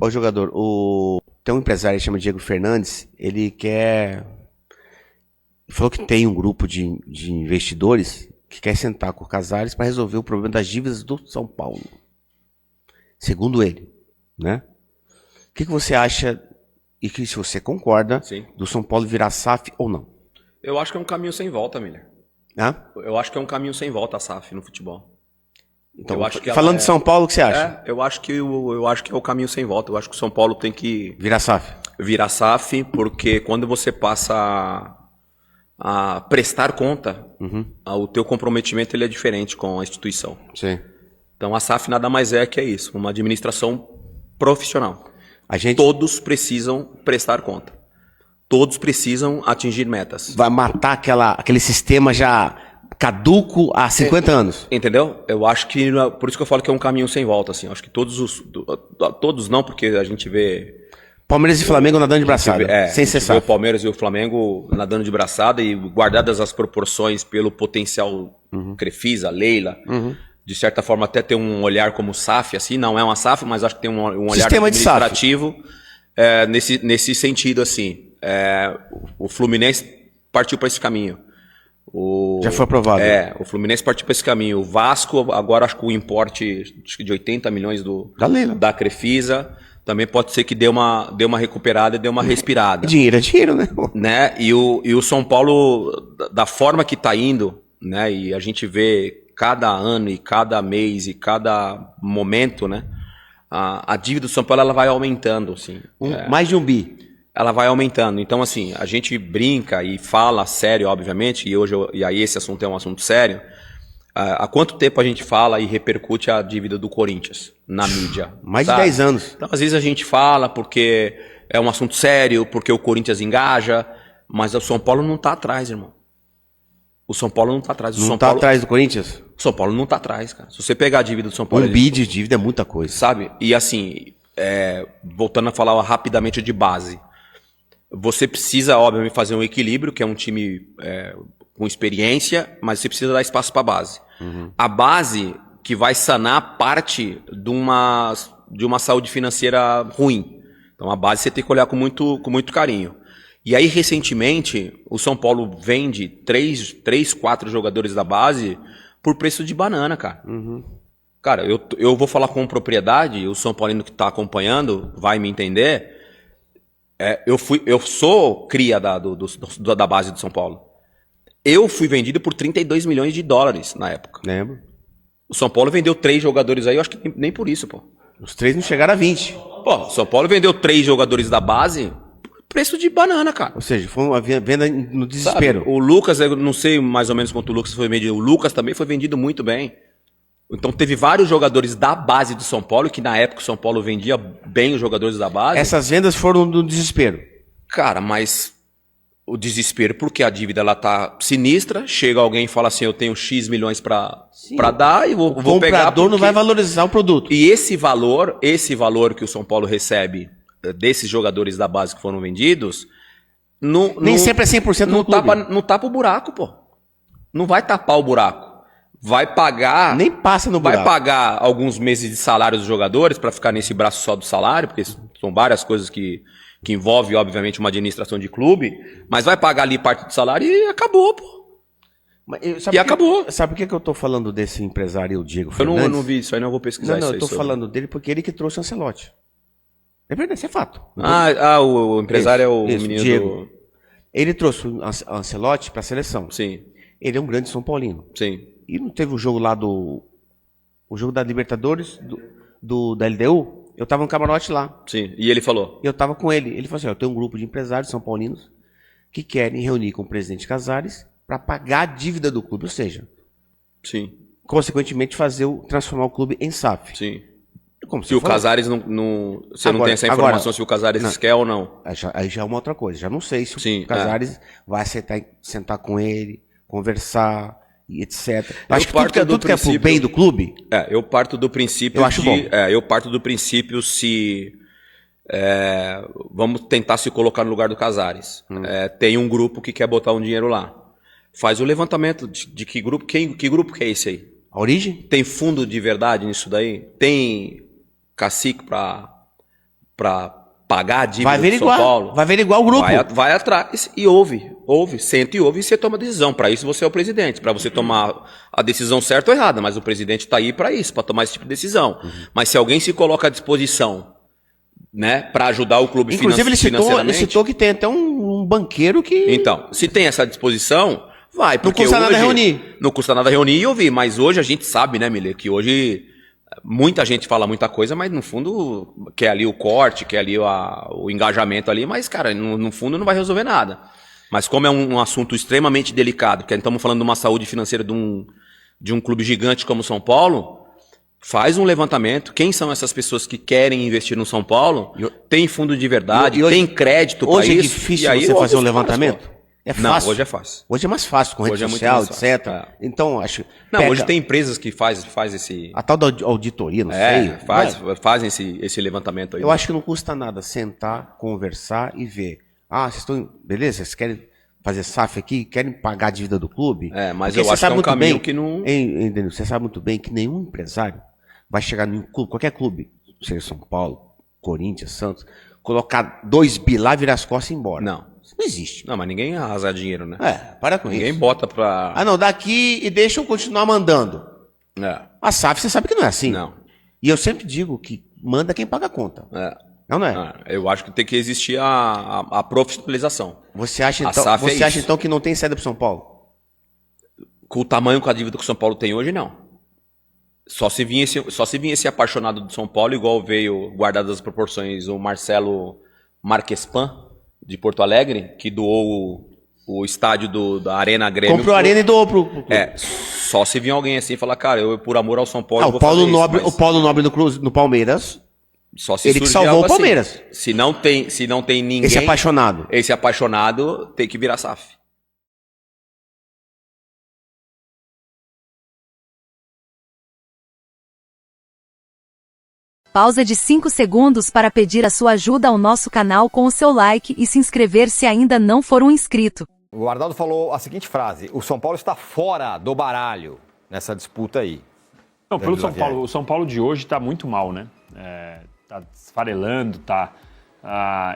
Ô, jogador, tem um empresário que chama Diego Fernandes, ele falou que tem um grupo de investidores que quer sentar com o Casares para resolver o problema das dívidas do São Paulo. Segundo ele, né? O que você acha, e que se você concorda, Sim. do São Paulo virar SAF ou não? Eu acho que é um caminho sem volta, Miller. Hã? Eu acho que é um caminho sem volta a SAF no futebol. Então, eu acho que falando de São Paulo, o que você acha? Eu acho que é o caminho sem volta. Eu acho que o São Paulo tem que Virar SAF. virar SAF, porque quando você passa a prestar conta, o teu comprometimento ele é diferente com a instituição. Sim. Então a SAF nada mais é que isso, uma administração profissional. Todos precisam prestar conta. Todos precisam atingir metas. Vai matar aquele sistema já caduco há 50 anos. Entendeu? Eu acho que, por isso que eu falo que é um caminho sem volta, assim. Eu acho que todos não, porque a gente vê... Palmeiras e Flamengo nadando de braçada, sem cessar. O Palmeiras e o Flamengo nadando de braçada e guardadas as proporções pelo potencial Crefisa, Leila, de certa forma até ter um olhar como SAF, assim, não é uma SAF, mas acho que tem um olhar Sistema administrativo nesse sentido, assim. O Fluminense partiu para esse caminho. Já foi aprovado. O Fluminense partiu para esse caminho. O Vasco, agora acho que o importe de 80 milhões da Crefisa, também pode ser que dê uma recuperada e dê uma respirada. Dinheiro é dinheiro, né? E o São Paulo, da forma que está indo, né? E a gente vê cada ano e cada mês e cada momento, né? A dívida do São Paulo ela vai aumentando, assim. Mais de 1 bi. Ela vai aumentando. Então, assim, a gente brinca e fala sério, obviamente, e aí esse assunto é um assunto sério. Há quanto tempo a gente fala e repercute a dívida do Corinthians na mídia? Mais de 10 anos. Então, às vezes a gente fala porque é um assunto sério, porque o Corinthians engaja, mas o São Paulo não está atrás, irmão. O São Paulo não está atrás. Não está atrás do Corinthians? O São Paulo não está atrás, cara. Se você pegar a dívida do São Paulo... 1 bi de dívida é muita coisa. Sabe? E assim, voltando a falar rapidamente de base, você precisa, obviamente, fazer um equilíbrio, que é um time com experiência, mas você precisa dar espaço para a base. A base que vai sanar parte de uma saúde financeira ruim. Então a base você tem que olhar com muito carinho. E aí, recentemente, o São Paulo vende 4 jogadores da base por preço de banana, cara. Cara, eu vou falar com propriedade, o São Paulino que está acompanhando vai me entender. Eu sou cria da base do São Paulo. Eu fui vendido por 32 milhões de dólares na época. Lembro. O São Paulo vendeu 3 jogadores aí, eu acho que nem por isso, pô. Os 3 não chegaram a 20. Pô, o São Paulo vendeu 3 jogadores da base por preço de banana, cara. Ou seja, foi uma venda no desespero. Sabe? O Lucas, eu não sei mais ou menos quanto o Lucas foi vendido. O Lucas também foi vendido muito bem. Então teve vários jogadores da base do São Paulo, que na época o São Paulo vendia bem os jogadores da base. Essas vendas foram no desespero. Cara, mas o desespero, porque a dívida ela tá sinistra, chega alguém e fala assim, eu tenho X milhões para dar e vou pegar. O comprador não vai valorizar o produto. E esse valor que o São Paulo recebe desses jogadores da base que foram vendidos, nem sempre é 100% no clube. Não tapa o buraco, pô. Não vai tapar o buraco. Vai pagar... Nem passa no buraco. Vai pagar alguns meses de salário dos jogadores para ficar nesse braço só do salário, porque são várias coisas que envolve, obviamente, uma administração de clube, mas vai pagar ali parte do salário e acabou, pô. Acabou. Sabe por que eu tô falando desse empresário, o Diego Fernandes? Eu não vi isso aí, não vou pesquisar isso aí. Eu tô falando dele porque ele que trouxe o Ancelotti. É verdade, isso é fato. O empresário é o menino Diego. Ele trouxe o Ancelotti para a seleção. Sim. Ele é um grande São Paulino. Sim. E não teve o jogo lá o jogo da Libertadores, da LDU? Eu tava no camarote lá. Sim, e ele falou? Eu tava com ele. Ele falou assim, eu tenho um grupo de empresários são paulinos que querem reunir com o presidente Casares para pagar a dívida do clube, ou seja, sim, consequentemente transformar o clube em SAF. Sim. Como se o Casares não... Você não tem essa informação se o Casares quer ou não. Aí já é uma outra coisa. Já não sei se o Casares vai sentar com ele, conversar... e etc. Acho que tudo que é pro bem do clube. Eu parto do princípio. Eu acho bom. Eu parto do princípio vamos tentar se colocar no lugar do Casares. Tem um grupo que quer botar um dinheiro lá. Faz o levantamento de que grupo. Que grupo que é esse aí? A Origem? Tem fundo de verdade nisso daí? Tem cacique para para pagar a dívida do São Paulo, vai averiguar o grupo. Vai atrás e senta e ouve e você toma decisão. Para isso você é o presidente, para você tomar a decisão certa ou errada, mas o presidente está aí para isso, para tomar esse tipo de decisão. Mas se alguém se coloca à disposição, né, para ajudar o clube financeiramente... Ele citou que tem até um banqueiro que... Então, se tem essa disposição, vai. Porque não custa nada reunir. Não custa nada reunir e ouvir, mas hoje a gente sabe, né, Miller, que hoje... Muita gente fala muita coisa, mas no fundo quer ali o corte, quer ali o engajamento ali, mas, cara, no fundo não vai resolver nada. Mas como é um assunto extremamente delicado, porque estamos falando de uma saúde financeira de um clube gigante como o São Paulo, faz um levantamento. Quem são essas pessoas que querem investir no São Paulo? Tem fundo de verdade, tem crédito para isso. Hoje é difícil você fazer um levantamento? É fácil. Não, hoje é fácil. Hoje é mais fácil, com rede social, etc. Então, acho... Hoje tem empresas que faz esse... A tal da auditoria, não sei. Fazem esse levantamento aí. Eu acho que não custa nada sentar, conversar e ver. Vocês estão... Beleza? Vocês querem fazer SAF aqui? Querem pagar a dívida do clube? Mas eu acho que é um caminho que não... Entendeu? Você sabe muito bem que nenhum empresário vai chegar em clube, qualquer clube, seja São Paulo, Corinthians, Santos, colocar 2 bi lá, virar as costas e ir embora. Não. Isso não existe. Não, mas ninguém arrasa dinheiro, né? Para com isso. Ninguém bota pra... não, daqui e deixa eu continuar mandando. A SAF, você sabe que não é assim. Não. E eu sempre digo que manda quem paga a conta. Não é? Eu acho que tem que existir a profissionalização. Você acha então que não tem saída pro São Paulo? Com o tamanho, com a dívida que o São Paulo tem hoje, não. Só se vinha esse apaixonado do São Paulo, igual veio, guardadas as proporções, o Marcelo Marquespan, de Porto Alegre, que doou o estádio da Arena Grêmio. Comprou a Arena e doou pro clube. Só se vir alguém assim e falar, cara, eu por amor ao São Paulo vou fazer isso. O Paulo Nobre no Palmeiras, só se ele que salvou o Palmeiras. Assim. Se não tem ninguém... Esse apaixonado tem que virar SAF. Pausa de 5 segundos para pedir a sua ajuda ao nosso canal com o seu like e se inscrever se ainda não for um inscrito. O Arnaldo falou a seguinte frase: o São Paulo está fora do baralho nessa disputa aí. Não, pelo São Paulo, o São Paulo de hoje está muito mal, né? Tá esfarelando, tá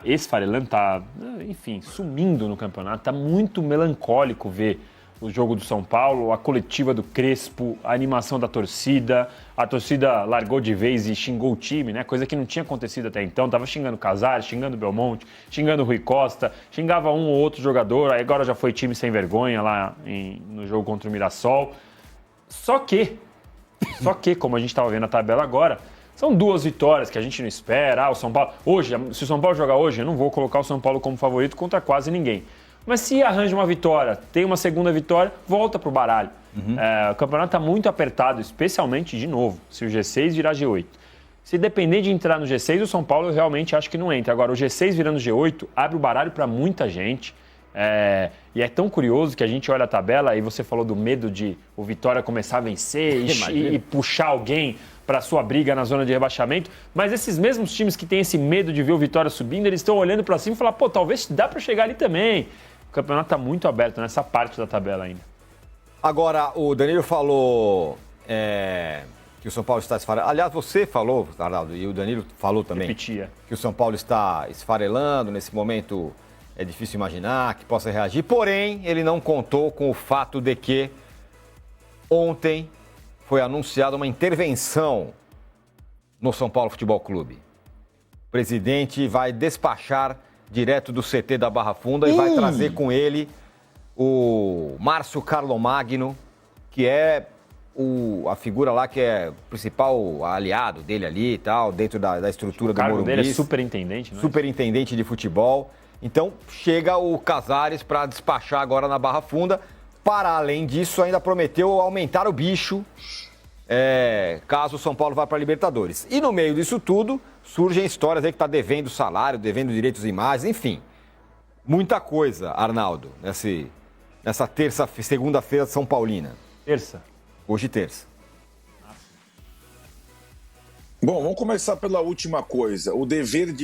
esfarelando, tá, enfim, sumindo no campeonato. Tá muito melancólico ver o jogo do São Paulo, a coletiva do Crespo, a animação da torcida. A torcida largou de vez e xingou o time, né? Coisa que não tinha acontecido até então. Tava xingando o Casares, xingando o Belmonte, xingando o Rui Costa, xingava um ou outro jogador. Aí agora já foi time sem vergonha lá no jogo contra o Mirassol. Só que, como a gente estava vendo a tabela agora, são 2 vitórias que a gente não espera. O São Paulo... Hoje, se o São Paulo jogar hoje, eu não vou colocar o São Paulo como favorito contra quase ninguém. Mas se arranja uma vitória, tem uma segunda vitória, volta pro baralho. O campeonato está muito apertado, especialmente, de novo, se o G6 virar G8. Se depender de entrar no G6, o São Paulo eu realmente acho que não entra. Agora, o G6 virando G8 abre o baralho para muita gente. E é tão curioso que a gente olha a tabela e você falou do medo de o Vitória começar a vencer e puxar alguém para sua briga na zona de rebaixamento, mas esses mesmos times que têm esse medo de ver o Vitória subindo, eles estão olhando para cima e falam, talvez dá para chegar ali também. O campeonato está muito aberto nessa parte da tabela ainda. Agora, o Danilo falou que o São Paulo está esfarelando. Aliás, você falou, Arnaldo, e o Danilo falou também. Repetia. Que o São Paulo está esfarelando, nesse momento é difícil imaginar que possa reagir. Porém, ele não contou com o fato de que ontem foi anunciada uma intervenção no São Paulo Futebol Clube. O presidente vai despachar direto do CT da Barra Funda e vai trazer com ele o Márcio Carlomagno, que é a figura lá que é o principal aliado dele ali e tal, dentro da estrutura do Morumbi. O cargo dele é superintendente, né? Superintendente de futebol. Então, chega o Casares para despachar agora na Barra Funda. Para além disso, ainda prometeu aumentar o bicho caso o São Paulo vá para a Libertadores. E no meio disso tudo, surgem histórias aí que está devendo salário, devendo direitos de imagem, enfim. Muita coisa, Arnaldo, nessa segunda-feira de São Paulina. Terça? Hoje terça. Bom, vamos começar pela última coisa, o dever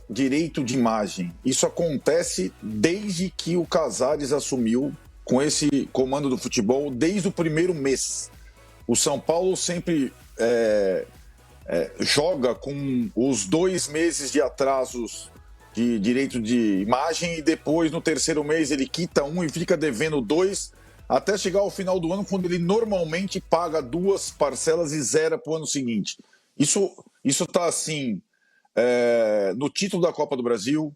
direito de imagem. Isso acontece desde que o Casares assumiu com esse comando do futebol, desde o primeiro mês. O São Paulo sempre joga com os 2 meses de atrasos de direito de imagem e depois no terceiro mês ele quita um e fica devendo 2 até chegar ao final do ano, quando ele normalmente paga 2 parcelas e zera para o ano seguinte. Isso está assim no título da Copa do Brasil,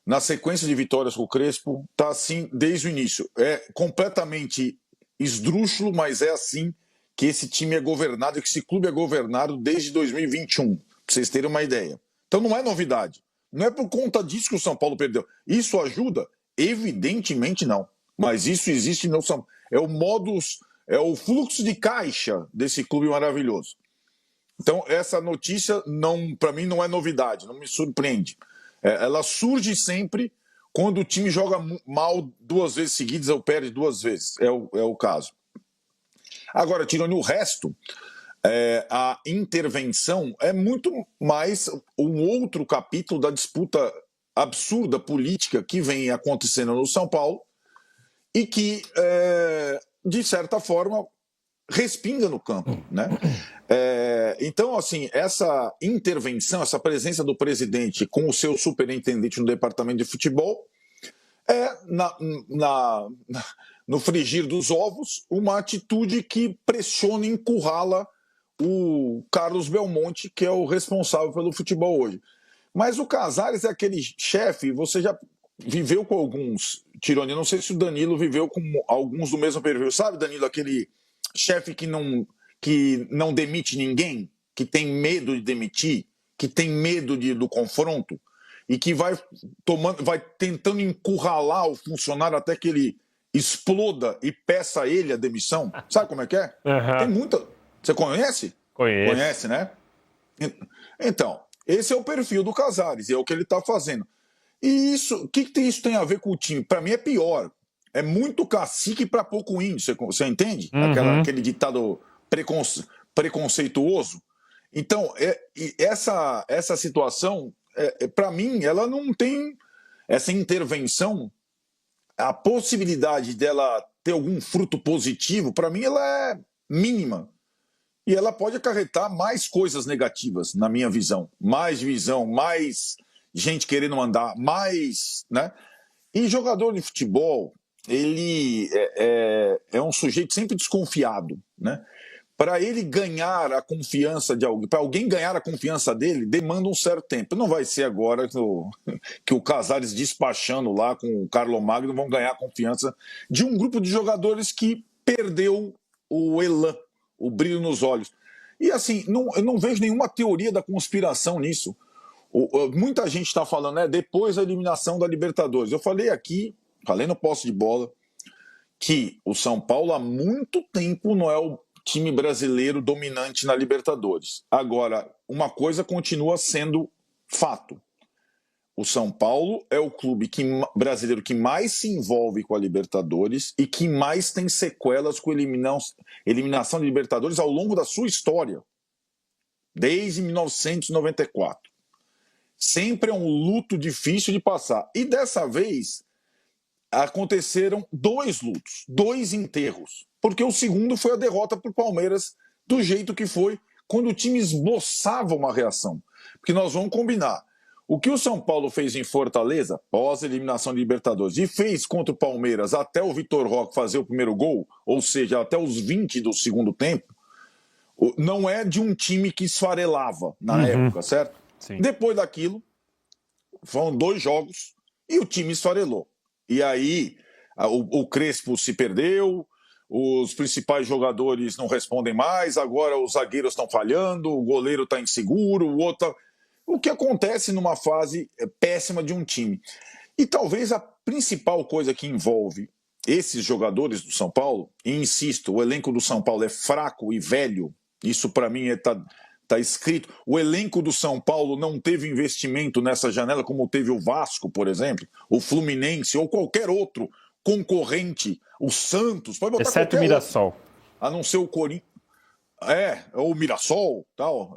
na sequência de vitórias com o Crespo, está assim desde o início. É completamente esdrúxulo, mas é assim que esse time é governado, que esse clube é governado desde 2021, para vocês terem uma ideia. Então não é novidade. Não é por conta disso que o São Paulo perdeu. Isso ajuda? Evidentemente não. Mas isso existe no São Paulo. É o modus, é o fluxo de caixa desse clube maravilhoso. Então essa notícia, para mim, não é novidade, não me surpreende. Ela surge sempre quando o time joga mal 2 vezes seguidas ou perde 2 vezes. É o caso. Agora, tirando o resto, a intervenção é muito mais um outro capítulo da disputa absurda política que vem acontecendo no São Paulo e que, de certa forma, respinga no campo, né? Então, assim, essa intervenção, essa presença do presidente com o seu superintendente no departamento de futebol no frigir dos ovos, uma atitude que pressiona e encurrala o Carlos Belmonte, que é o responsável pelo futebol hoje. Mas o Casares é aquele chefe, você já viveu com alguns, Tironi, não sei se o Danilo viveu com alguns do mesmo perfil. Sabe, Danilo, aquele chefe que não demite ninguém, que tem medo de demitir, que tem medo do confronto e que vai tentando encurralar o funcionário até que ele exploda e peça a ele a demissão. Sabe como é que é? Uhum. Tem muita... Você conhece? Conheço. Conhece, né? Então, esse é o perfil do Casares e é o que ele está fazendo. E o que isso tem a ver com o time? Para mim é pior. É muito cacique para pouco índio, você entende? Uhum. Aquele ditado preconceituoso. Então, essa situação, para mim, ela não tem essa intervenção, a possibilidade dela ter algum fruto positivo, para mim, ela é mínima. E ela pode acarretar mais coisas negativas, na minha visão. Mais divisão, mais gente querendo mandar, mais... né? E jogador de futebol, ele é um sujeito sempre desconfiado, né? Para ele ganhar a confiança de alguém, para alguém ganhar a confiança dele, demanda um certo tempo. Não vai ser agora que o Casares despachando lá com o Carlos Magno vão ganhar a confiança de um grupo de jogadores que perdeu o elan, o brilho nos olhos. E assim, eu não vejo nenhuma teoria da conspiração nisso. Muita gente está falando, depois da eliminação da Libertadores. Eu falei no Posse de Bola, que o São Paulo há muito tempo não é o time brasileiro dominante na Libertadores. Agora, uma coisa continua sendo fato. O São Paulo é o clube brasileiro que mais se envolve com a Libertadores e que mais tem sequelas com eliminação de Libertadores ao longo da sua história, desde 1994. Sempre é um luto difícil de passar. E dessa vez aconteceram 2 lutos, 2 enterros. Porque o segundo foi a derrota para o Palmeiras do jeito que foi, quando o time esboçava uma reação. Porque nós vamos combinar. O que o São Paulo fez em Fortaleza, pós-eliminação de Libertadores, e fez contra o Palmeiras até o Vitor Roque fazer o primeiro gol, ou seja, até os 20 do segundo tempo, não é de um time que esfarelava na época, certo? Sim. Depois daquilo, foram 2 jogos e o time esfarelou. E aí o Crespo se perdeu, os principais jogadores não respondem mais, agora os zagueiros estão falhando, o goleiro está inseguro, o outro... O que acontece numa fase péssima de um time. E talvez a principal coisa que envolve esses jogadores do São Paulo, e insisto, o elenco do São Paulo é fraco e velho, isso para mim está escrito. O elenco do São Paulo não teve investimento nessa janela como teve o Vasco, por exemplo, o Fluminense ou qualquer outro concorrente, o Santos, pode botar exceto o Mirassol. outro, a não ser o Corinthians, ou o Mirassol, tal.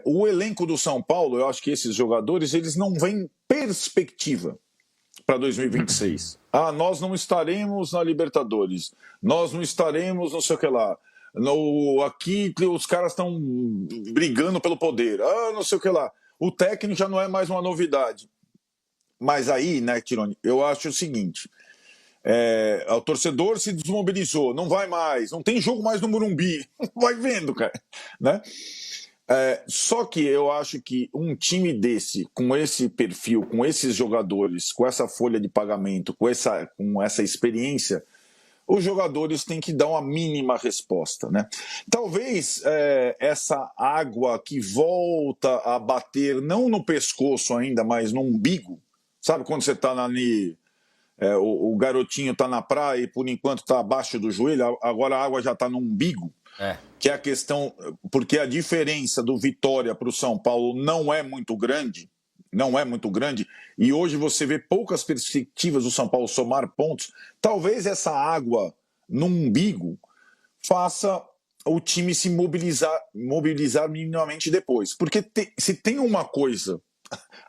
O elenco do São Paulo, eu acho que esses jogadores, eles não veem perspectiva para 2026. Nós não estaremos na Libertadores, nós não estaremos não sei o que lá. Aqui os caras estão brigando pelo poder. Não sei o que lá. O técnico já não é mais uma novidade. Mas aí, né, Tironi, eu acho o seguinte: o torcedor se desmobilizou, não vai mais, não tem jogo mais no Morumbi. Vai vendo, cara. Né? Só que eu acho que um time desse, com esse perfil, com esses jogadores, com essa folha de pagamento, com essa experiência, os jogadores têm que dar uma mínima resposta, né? Talvez essa água que volta a bater, não no pescoço ainda, mas no umbigo, sabe quando você está ali, o garotinho está na praia e por enquanto está abaixo do joelho, agora a água já está no umbigo, que é a questão, porque a diferença do Vitória para o São Paulo não é muito grande, e hoje você vê poucas perspectivas do São Paulo somar pontos. Talvez essa água no umbigo faça o time se mobilizar minimamente depois. Porque se tem uma coisa,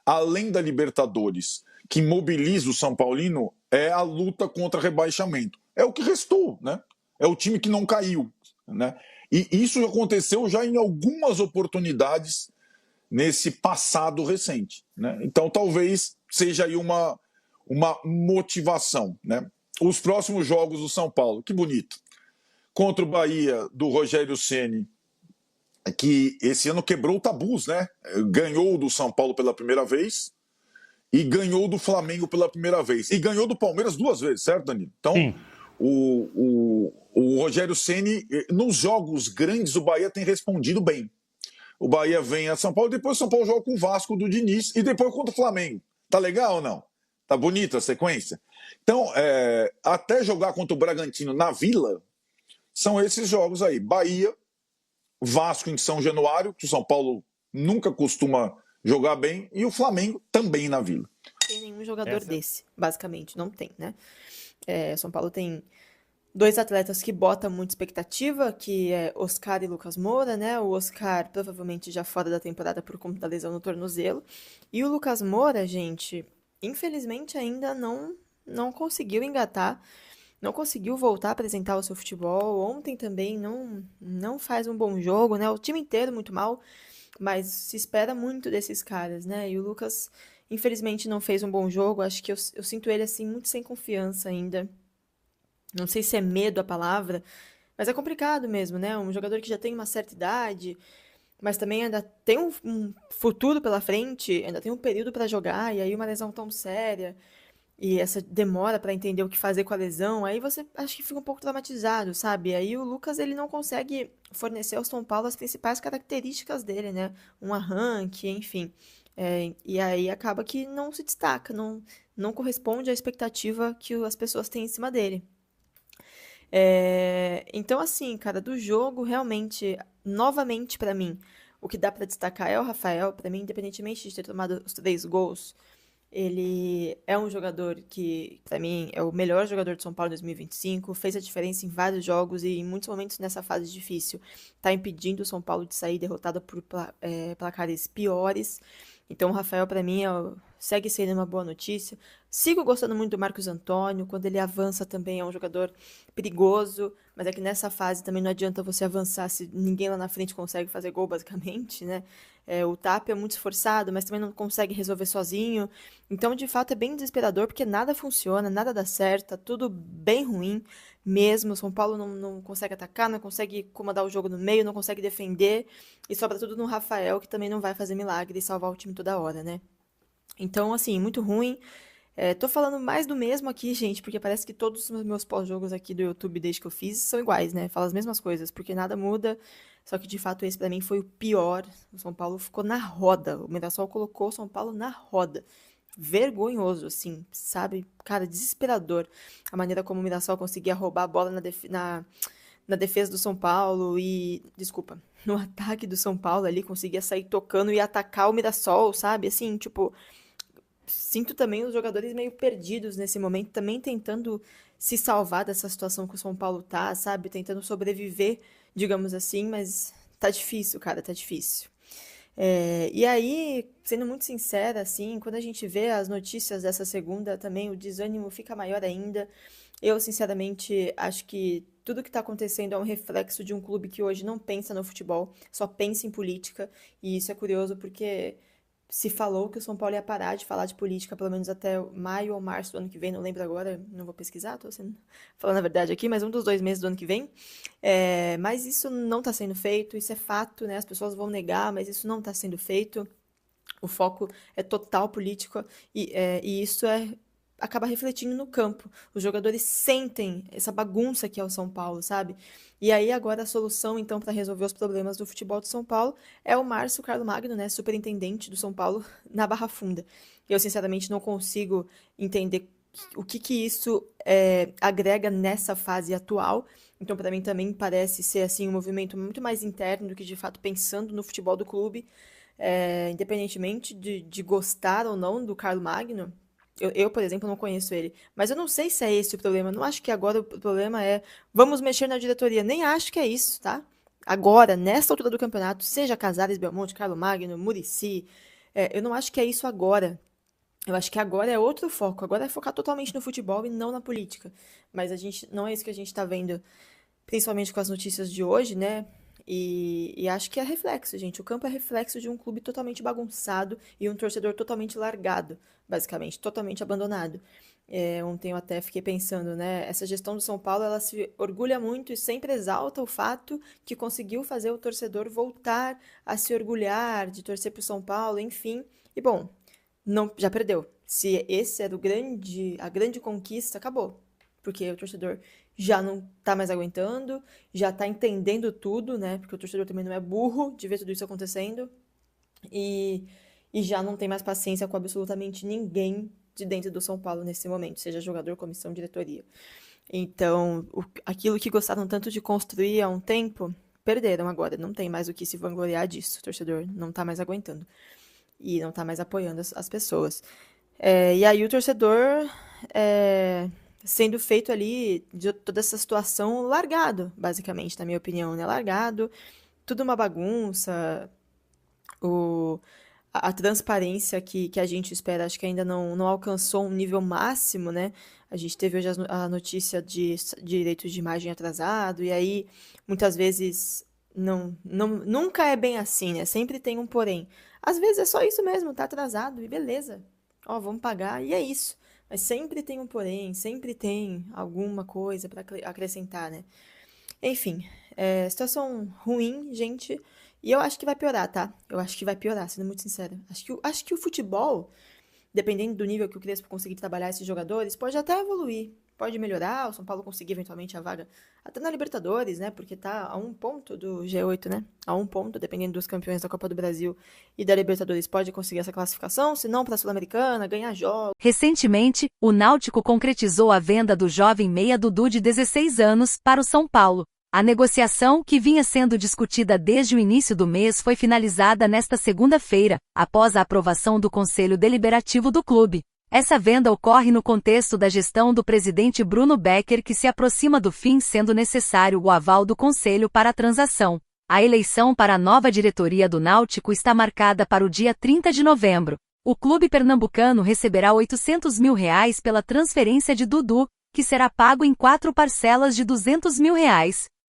além da Libertadores, que mobiliza o São Paulino, é a luta contra rebaixamento. É o que restou, né? É o time que não caiu, né? E isso aconteceu já em algumas oportunidades nesse passado recente, né? Então talvez seja aí uma motivação, né? Os próximos jogos do São Paulo, que bonito. Contra o Bahia, do Rogério Ceni, que esse ano quebrou tabus, né? Ganhou do São Paulo pela primeira vez e ganhou do Flamengo pela primeira vez. E ganhou do Palmeiras 2 vezes, certo, Danilo? Então, o Rogério Ceni, nos jogos grandes, o Bahia tem respondido bem. O Bahia vem a São Paulo, depois o São Paulo joga com o Vasco do Diniz e depois contra o Flamengo. Tá legal ou não? Tá bonita a sequência? Então, até jogar contra o Bragantino na Vila, são esses jogos aí. Bahia, Vasco em São Januário, que o São Paulo nunca costuma jogar bem, e o Flamengo também na Vila. Não tem nenhum jogador desse, basicamente, não tem, né? São Paulo tem 2 atletas que botam muita expectativa, que é Oscar e Lucas Moura, né? O Oscar provavelmente já fora da temporada por conta da lesão no tornozelo. E o Lucas Moura, gente, infelizmente ainda não conseguiu engatar, não conseguiu voltar a apresentar o seu futebol. Ontem também não faz um bom jogo, né? O time inteiro muito mal, mas se espera muito desses caras, né? E o Lucas, infelizmente, não fez um bom jogo. Acho que eu sinto ele, assim, muito sem confiança ainda. Não sei se é medo a palavra, mas é complicado mesmo, né? Um jogador que já tem uma certa idade, mas também ainda tem um futuro pela frente, ainda tem um período para jogar, e aí uma lesão tão séria, e essa demora para entender o que fazer com a lesão, aí você acho que fica um pouco traumatizado, sabe? Aí o Lucas, ele não consegue fornecer ao São Paulo as principais características dele, né? Um arranque, enfim. E aí acaba que não se destaca, não corresponde à expectativa que as pessoas têm em cima dele. Então, assim, cara, do jogo, realmente, novamente pra mim, o que dá pra destacar é o Rafael. Pra mim, independentemente de ter tomado os 3 gols, ele é um jogador que, pra mim, é o melhor jogador de São Paulo em 2025, fez a diferença em vários jogos e em muitos momentos nessa fase difícil, tá impedindo o São Paulo de sair derrotado por placares piores. Então, o Rafael, pra mim, segue sendo uma boa notícia. Sigo gostando muito do Marcos Antônio. Quando ele avança também é um jogador perigoso, mas é que nessa fase também não adianta você avançar se ninguém lá na frente consegue fazer gol, basicamente, né? O Tapia é muito esforçado, mas também não consegue resolver sozinho. Então, de fato, é bem desesperador, porque nada funciona, nada dá certo, tá tudo bem ruim mesmo. O São Paulo não consegue atacar, não consegue comandar o jogo no meio, não consegue defender, e sobra tudo no Rafael, que também não vai fazer milagre e salvar o time toda hora, né? Então, assim, muito ruim. Tô falando mais do mesmo aqui, gente, porque parece que todos os meus pós-jogos aqui do YouTube desde que eu fiz são iguais, né? Fala as mesmas coisas, porque nada muda. Só que, de fato, esse pra mim foi o pior. O São Paulo ficou na roda. O Mirassol colocou o São Paulo na roda. Vergonhoso, assim, sabe? Cara, desesperador. A maneira como o Mirassol conseguia roubar a bola na defesa do São Paulo e... Desculpa. No ataque do São Paulo ali, conseguia sair tocando e atacar o Mirassol, sabe? Assim, tipo... Sinto também os jogadores meio perdidos nesse momento, também tentando se salvar dessa situação que o São Paulo tá, sabe? Tentando sobreviver, digamos assim, mas tá difícil, cara, tá difícil. E aí, sendo muito sincera, assim, quando a gente vê as notícias dessa segunda também, o desânimo fica maior ainda. Eu, sinceramente, acho que tudo que está acontecendo é um reflexo de um clube que hoje não pensa no futebol, só pensa em política, e isso é curioso porque se falou que o São Paulo ia parar de falar de política pelo menos até maio ou março do ano que vem, não lembro agora, não vou pesquisar, tô falando a verdade aqui, mas um dos 2 meses do ano que vem. Mas isso não está sendo feito, isso é fato, né? As pessoas vão negar, mas isso não está sendo feito. O foco é total político e isso acaba refletindo no campo. Os jogadores sentem essa bagunça que é o São Paulo, sabe? E aí agora a solução, então, para resolver os problemas do futebol de São Paulo é o Márcio Carlomagno, né, superintendente do São Paulo na Barra Funda. Eu, sinceramente, não consigo entender o que isso agrega nessa fase atual. Então, para mim, também parece ser assim um movimento muito mais interno do que, de fato, pensando no futebol do clube. Independentemente de gostar ou não do Carlomagno, eu, por exemplo, não conheço ele. Mas eu não sei se é esse o problema. Eu não acho que agora o problema é vamos mexer na diretoria. Nem acho que é isso, tá? Agora, nessa altura do campeonato, seja Casares, Belmonte, Carlomagno, Muricy, eu não acho que é isso agora. Eu acho que agora é outro foco. Agora é focar totalmente no futebol e não na política. Mas não é isso que a gente está vendo, principalmente com as notícias de hoje, né? E acho que é reflexo, gente. O campo é reflexo de um clube totalmente bagunçado e um torcedor totalmente largado, basicamente, totalmente abandonado. Ontem eu até fiquei pensando, né? Essa gestão do São Paulo, ela se orgulha muito e sempre exalta o fato que conseguiu fazer o torcedor voltar a se orgulhar de torcer para o São Paulo, enfim. E bom, não, já perdeu. Se esse era a grande conquista, acabou. Porque o torcedor já não tá mais aguentando, já tá entendendo tudo, né? Porque o torcedor também não é burro de ver tudo isso acontecendo. E já não tem mais paciência com absolutamente ninguém de dentro do São Paulo nesse momento, seja jogador, comissão, diretoria. Então, aquilo que gostaram tanto de construir há um tempo, perderam agora. Não tem mais o que se vangloriar disso. O torcedor não tá mais aguentando. E não tá mais apoiando as pessoas. E aí o torcedor... sendo feito ali de toda essa situação largado, basicamente, na minha opinião, né? Largado, tudo uma bagunça, a transparência que a gente espera, acho que ainda não alcançou um nível máximo, né? A gente teve hoje a notícia de direitos de imagem atrasado, e aí, muitas vezes, nunca é bem assim, né? Sempre tem um porém. Às vezes é só isso mesmo, tá atrasado, e beleza. Vamos pagar, e é isso. Mas sempre tem um porém, sempre tem alguma coisa para acrescentar, né? Enfim, situação ruim, gente. E eu acho que vai piorar, tá? Eu acho que vai piorar, sendo muito sincera. Acho que o futebol, dependendo do nível que o Crespo conseguir trabalhar esses jogadores, pode até evoluir. Pode melhorar, o São Paulo conseguir eventualmente a vaga até na Libertadores, né? Porque tá a 1 ponto do G8, né? A 1 ponto, dependendo dos campeões da Copa do Brasil e da Libertadores, pode conseguir essa classificação, se não para a Sul-Americana, ganhar jogos. Recentemente, o Náutico concretizou a venda do jovem meia Dudu de 16 anos para o São Paulo. A negociação, que vinha sendo discutida desde o início do mês, foi finalizada nesta segunda-feira, após a aprovação do Conselho Deliberativo do clube. Essa venda ocorre no contexto da gestão do presidente Bruno Becker, que se aproxima do fim, sendo necessário o aval do Conselho para a transação. A eleição para a nova diretoria do Náutico está marcada para o dia 30 de novembro. O clube pernambucano receberá R$800 mil pela transferência de Dudu, que será pago em 4 parcelas de R$200 mil.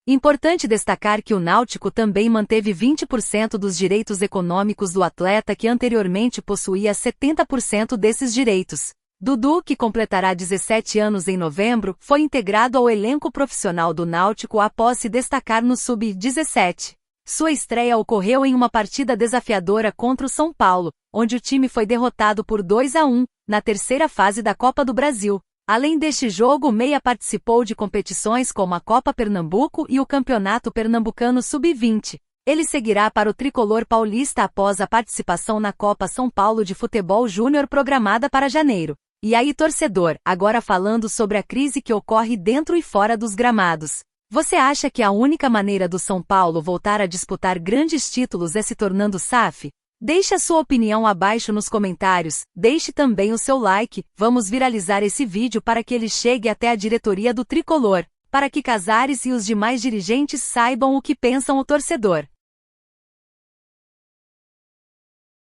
Importante destacar que o Náutico também manteve 20% dos direitos econômicos do atleta, que anteriormente possuía 70% desses direitos. Dudu, que completará 17 anos em novembro, foi integrado ao elenco profissional do Náutico após se destacar no Sub-17. Sua estreia ocorreu em uma partida desafiadora contra o São Paulo, onde o time foi derrotado por 2-1, na terceira fase da Copa do Brasil. Além deste jogo, o meia participou de competições como a Copa Pernambuco e o Campeonato Pernambucano Sub-20. Ele seguirá para o tricolor paulista após a participação na Copa São Paulo de Futebol Júnior programada para janeiro. E aí, torcedor, agora falando sobre a crise que ocorre dentro e fora dos gramados. Você acha que a única maneira do São Paulo voltar a disputar grandes títulos é se tornando SAF? Deixe a sua opinião abaixo nos comentários, deixe também o seu like, vamos viralizar esse vídeo para que ele chegue até a diretoria do tricolor, para que Casares e os demais dirigentes saibam o que pensam o torcedor.